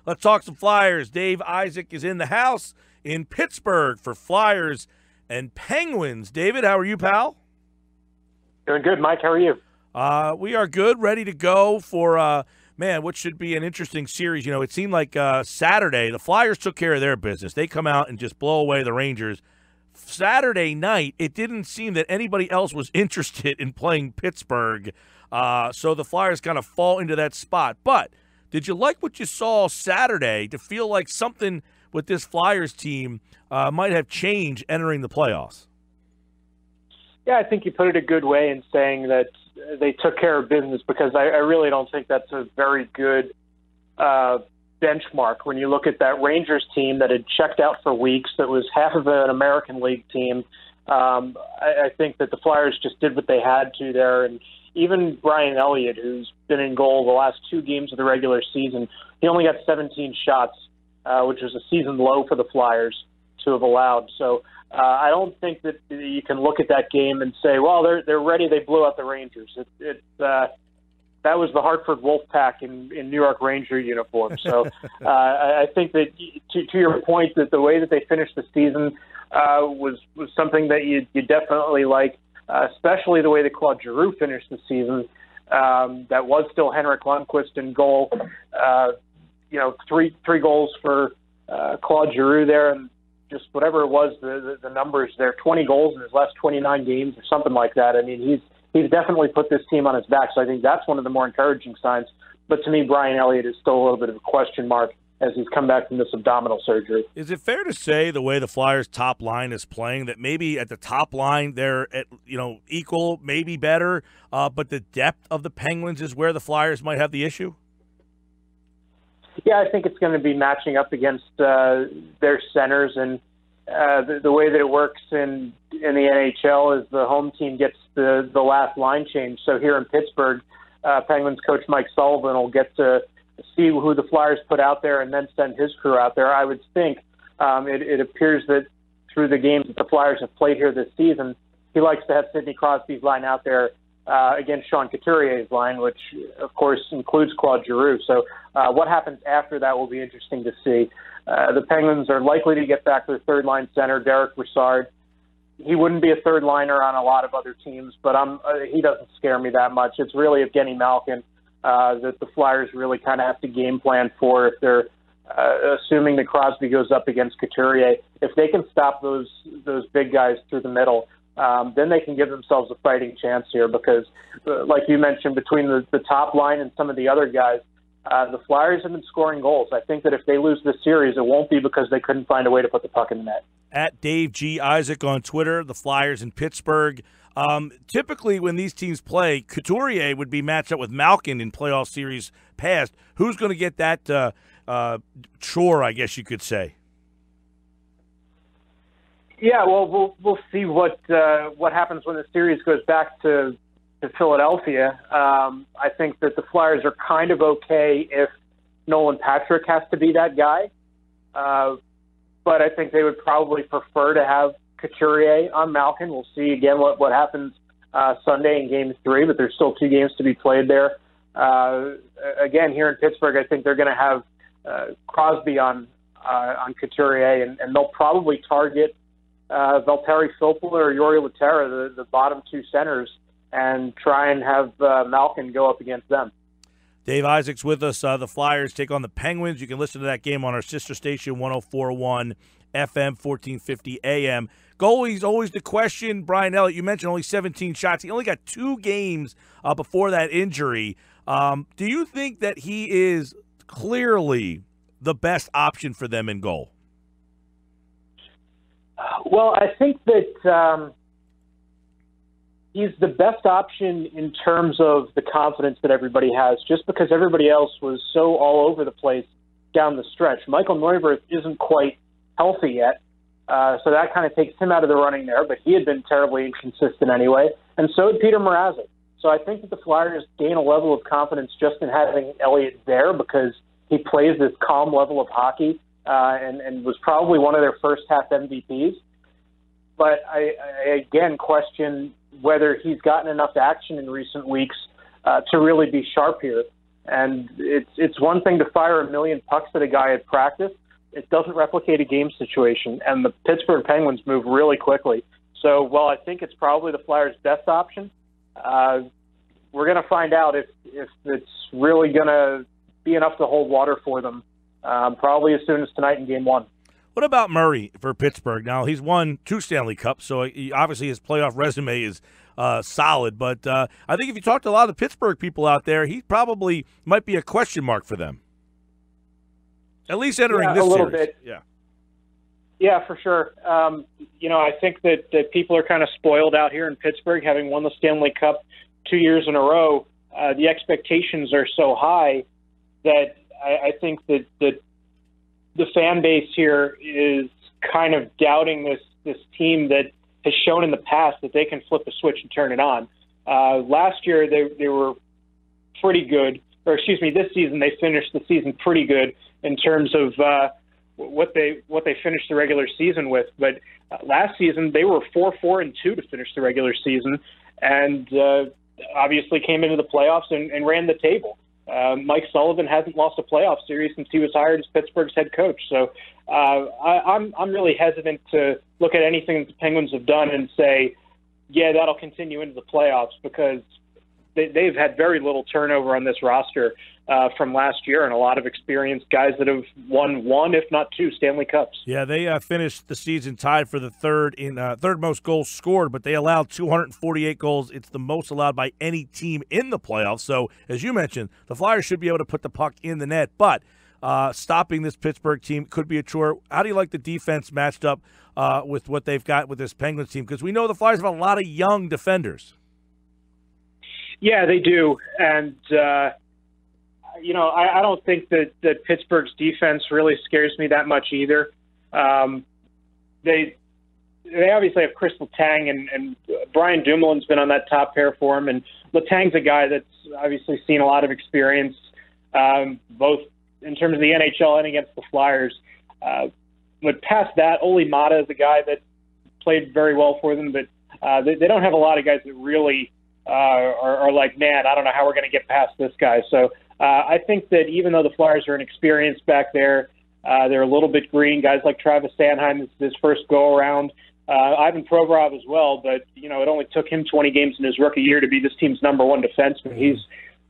Let's talk some Flyers. Dave Isaac is in the house in Pittsburgh for Flyers and Penguins. David, how are you, pal? Doing good, Mike. How are you? We are good, ready to go for, what should be an interesting series. You know, it seemed like Saturday, the Flyers took care of their business. They come out and just blow away the Rangers. Saturday night, it didn't seem that anybody else was interested in playing Pittsburgh, so the Flyers kind of fall into that spot. But did you like what you saw Saturday to feel like something with this Flyers team might have changed entering the playoffs? Yeah, I think you put it a good way in saying that they took care of business, because I really don't think that's a very good benchmark when you look at that Rangers team that had checked out for weeks, that was half of an American League team. I think that the Flyers just did what they had to there, and even Brian Elliott, who's been in goal the last 2 games of the regular season, he only got 17 shots, which was a season low for the Flyers to have allowed. So I don't think that you can look at that game and say, well, they're ready. They blew out the Rangers. That was the Hartford Wolfpack in New York Ranger uniform. So I think that, to your point, that the way that they finished the season was something that you definitely like, especially the way that Claude Giroux finished the season. That was still Henrik Lundqvist in goal. Three goals for Claude Giroux there, and just whatever it was, the numbers there, 20 goals in his last 29 games or something like that. I mean, he's definitely put this team on his back, so I think that's one of the more encouraging signs. But to me, Brian Elliott is still a little bit of a question mark as he's come back from this abdominal surgery. Is it fair to say, the way the Flyers' top line is playing, that maybe at the top line they're equal, maybe better, but the depth of the Penguins is where the Flyers might have the issue? Yeah, I think it's going to be matching up against their centers, and the way that it works in the NHL is the home team gets the last line change. So here in Pittsburgh, Penguins coach Mike Sullivan will get to see who the Flyers put out there and then send his crew out there. I would think it appears that through the games that the Flyers have played here this season, he likes to have Sidney Crosby's line out there against Sean Couturier's line, which, of course, includes Claude Giroux. So what happens after that will be interesting to see. The Penguins are likely to get back their third-line center, Derek Brassard. He wouldn't be a third-liner on a lot of other teams, but he doesn't scare me that much. It's really Evgeny Malkin that the Flyers really kind of have to game plan for if they're assuming that Crosby goes up against Couturier. If they can stop those big guys through the middle, then they can give themselves a fighting chance here, because, like you mentioned, between the top line and some of the other guys, the Flyers have been scoring goals. I think that if they lose this series, it won't be because they couldn't find a way to put the puck in the net. At Dave G. Isaac on Twitter, the Flyers in Pittsburgh. Typically, when these teams play, Couturier would be matched up with Malkin in playoff series past. Who's going to get that chore, I guess you could say? Yeah, well, we'll see what happens when the series goes back to Philadelphia. I think that the Flyers are kind of okay if Nolan Patrick has to be that guy, but I think they would probably prefer to have Couturier on Malkin. We'll see again what happens Sunday in Game 3, but there's still 2 games to be played there. Again, here in Pittsburgh, I think they're going to have Crosby on Couturier, and they'll probably target Valtteri Filppula or Jori Lehtera, the bottom 2 centers, and try and have Malkin go up against them. Dave Isaac's with us. The Flyers take on the Penguins. You can listen to that game on our sister station, 104.1 FM, 1450 AM. Goalie's always the question. Brian Elliott, you mentioned only 17 shots. He only got 2 games before that injury. Do you think that he is clearly the best option for them in goal? Well, I think that he's the best option in terms of the confidence that everybody has, just because everybody else was so all over the place down the stretch. Michael Neuwirth isn't quite healthy yet, so that kind of takes him out of the running there, but he had been terribly inconsistent anyway, and so did Peter Mrazek. So I think that the Flyers gain a level of confidence just in having Elliott there, because he plays this calm level of hockey and was probably one of their first half MVPs. But I again question whether he's gotten enough action in recent weeks to really be sharp here. And it's one thing to fire a million pucks at a guy at practice. It doesn't replicate a game situation, and the Pittsburgh Penguins move really quickly. So while I think it's probably the Flyers' best option, we're going to find out if it's really going to be enough to hold water for them, probably as soon as tonight in Game 1. What about Murray for Pittsburgh? Now, he's won 2 Stanley Cups, so obviously his playoff resume is solid. But I think if you talk to a lot of the Pittsburgh people out there, he probably might be a question mark for them. At least entering this a little series. bit. Yeah. Yeah, for sure. I think that people are kind of spoiled out here in Pittsburgh, having won the Stanley Cup 2 years in a row. The expectations are so high that I think that the fan base here is kind of doubting this team that has shown in the past that they can flip a switch and turn it on. Last year they were pretty good, this season they finished the season pretty good in terms of what they finished the regular season with. But last season they were 4-4-2 to finish the regular season, and obviously came into the playoffs and ran the table. Mike Sullivan hasn't lost a playoff series since he was hired as Pittsburgh's head coach. So I'm really hesitant to look at anything that the Penguins have done and say, yeah, that'll continue into the playoffs, because they've had very little turnover on this roster from last year, and a lot of experienced guys that have won 1, if not 2, Stanley Cups. Yeah, they finished the season tied for the third most goals scored, but they allowed 248 goals. It's the most allowed by any team in the playoffs. So, as you mentioned, the Flyers should be able to put the puck in the net, but stopping this Pittsburgh team could be a chore. How do you like the defense matched up with what they've got with this Penguins team? Because we know the Flyers have a lot of young defenders. Yeah, they do, and I don't think that Pittsburgh's defense really scares me that much either. They obviously have Chris Letang, and Brian Dumoulin's been on that top pair for him, and Letang's a guy that's obviously seen a lot of experience, both in terms of the NHL and against the Flyers. But past that, Ole Mata is a guy that played very well for them, but they don't have a lot of guys that really are like, man, I don't know how we're going to get past this guy. So I think that even though the Flyers are inexperienced back there, they're a little bit green. Guys like Travis Sanheim, this is his first go-around. Ivan Provorov as well, but, it only took him 20 games in his rookie year to be this team's number 1 defenseman. He's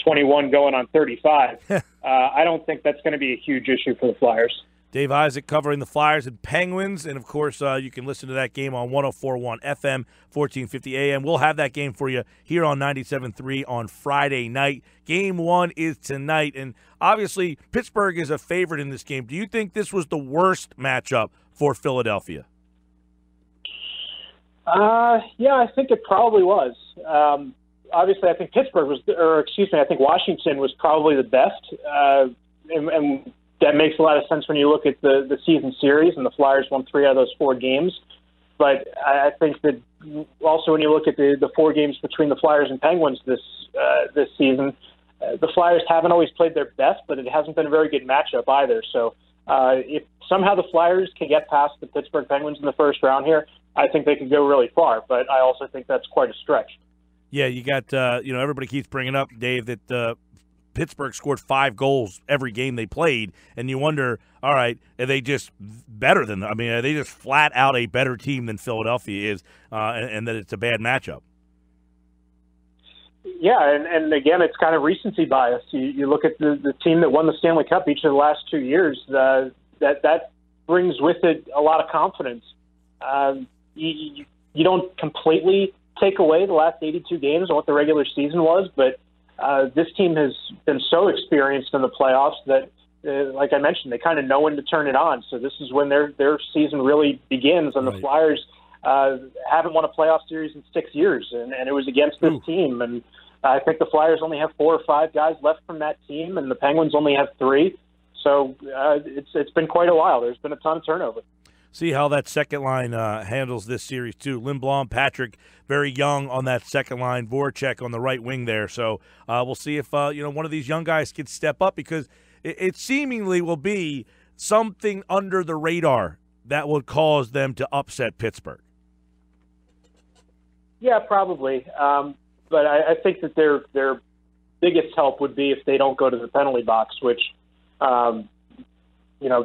21 going on 35. I don't think that's going to be a huge issue for the Flyers. Dave Isaac covering the Flyers and Penguins. And, of course, you can listen to that game on 104.1 FM, 1450 AM. We'll have that game for you here on 97.3 on Friday night. Game 1 is tonight. And, obviously, Pittsburgh is a favorite in this game. Do you think this was the worst matchup for Philadelphia? Yeah, I think it probably was. Obviously, I think I think Washington was probably the best. And that makes a lot of sense when you look at the season series, and the Flyers won 3 out of those 4 games. But I think that also when you look at the 4 games between the Flyers and Penguins this season, the Flyers haven't always played their best, but it hasn't been a very good matchup either. So if somehow the Flyers can get past the Pittsburgh Penguins in the first round here, I think they could go really far. But I also think that's quite a stretch. Yeah, you got everybody keeps bringing up, Dave, that Pittsburgh scored 5 goals every game they played, and you wonder, all right, are they just better than them? I mean, are they just flat out a better team than Philadelphia is, and that it's a bad matchup? Yeah, and again, it's kind of recency bias. You look at the team that won the Stanley Cup each of the last 2 years, that brings with it a lot of confidence. You don't completely take away the last 82 games and what the regular season was, but this team has been so experienced in the playoffs that, like I mentioned, they kind of know when to turn it on. So this is when their season really begins, and the Flyers haven't won a playoff series in 6 years, and it was against this team. And I think the Flyers only have 4 or 5 guys left from that team, and the Penguins only have 3. So it's been quite a while. There's been a ton of turnover. See how that second line handles this series, too. Lindblom, Patrick, very young on that second line. Voracek on the right wing there. So we'll see if one of these young guys can step up, because it seemingly will be something under the radar that will cause them to upset Pittsburgh. Yeah, probably. But I think that they're biggest help would be if they don't go to the penalty box, which,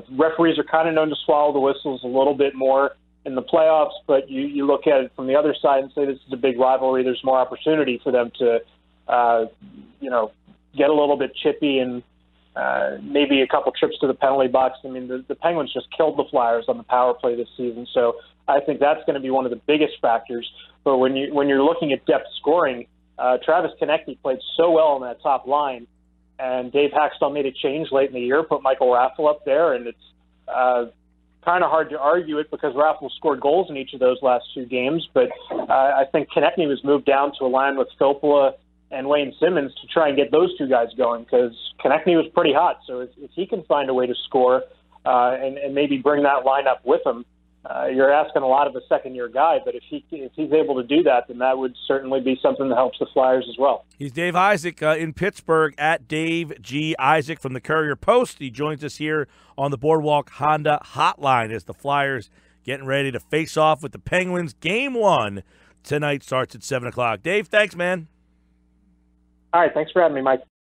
referees are kind of known to swallow the whistles a little bit more in the playoffs, but you look at it from the other side and say this is a big rivalry. There's more opportunity for them to, get a little bit chippy and maybe a couple trips to the penalty box. I mean, the Penguins just killed the Flyers on the power play this season, so I think that's going to be one of the biggest factors. But when you're looking at depth scoring, Travis Konechny played so well on that top line, and Dave Haxtell made a change late in the year, put Michael Raffl up there, and it's kind of hard to argue it because Raffl scored goals in each of those last 2 games. But I think Konechny was moved down to a line with Filppula and Wayne Simmons to try and get those 2 guys going because Konechny was pretty hot. So if he can find a way to score and maybe bring that lineup with him, you're asking a lot of a second-year guy, but if he's able to do that, then that would certainly be something that helps the Flyers as well. He's Dave Isaac in Pittsburgh at Dave G. Isaac from the Courier Post. He joins us here on the Boardwalk Honda Hotline as the Flyers getting ready to face off with the Penguins. Game 1 tonight starts at 7 o'clock. Dave, thanks, man. All right, thanks for having me, Mike.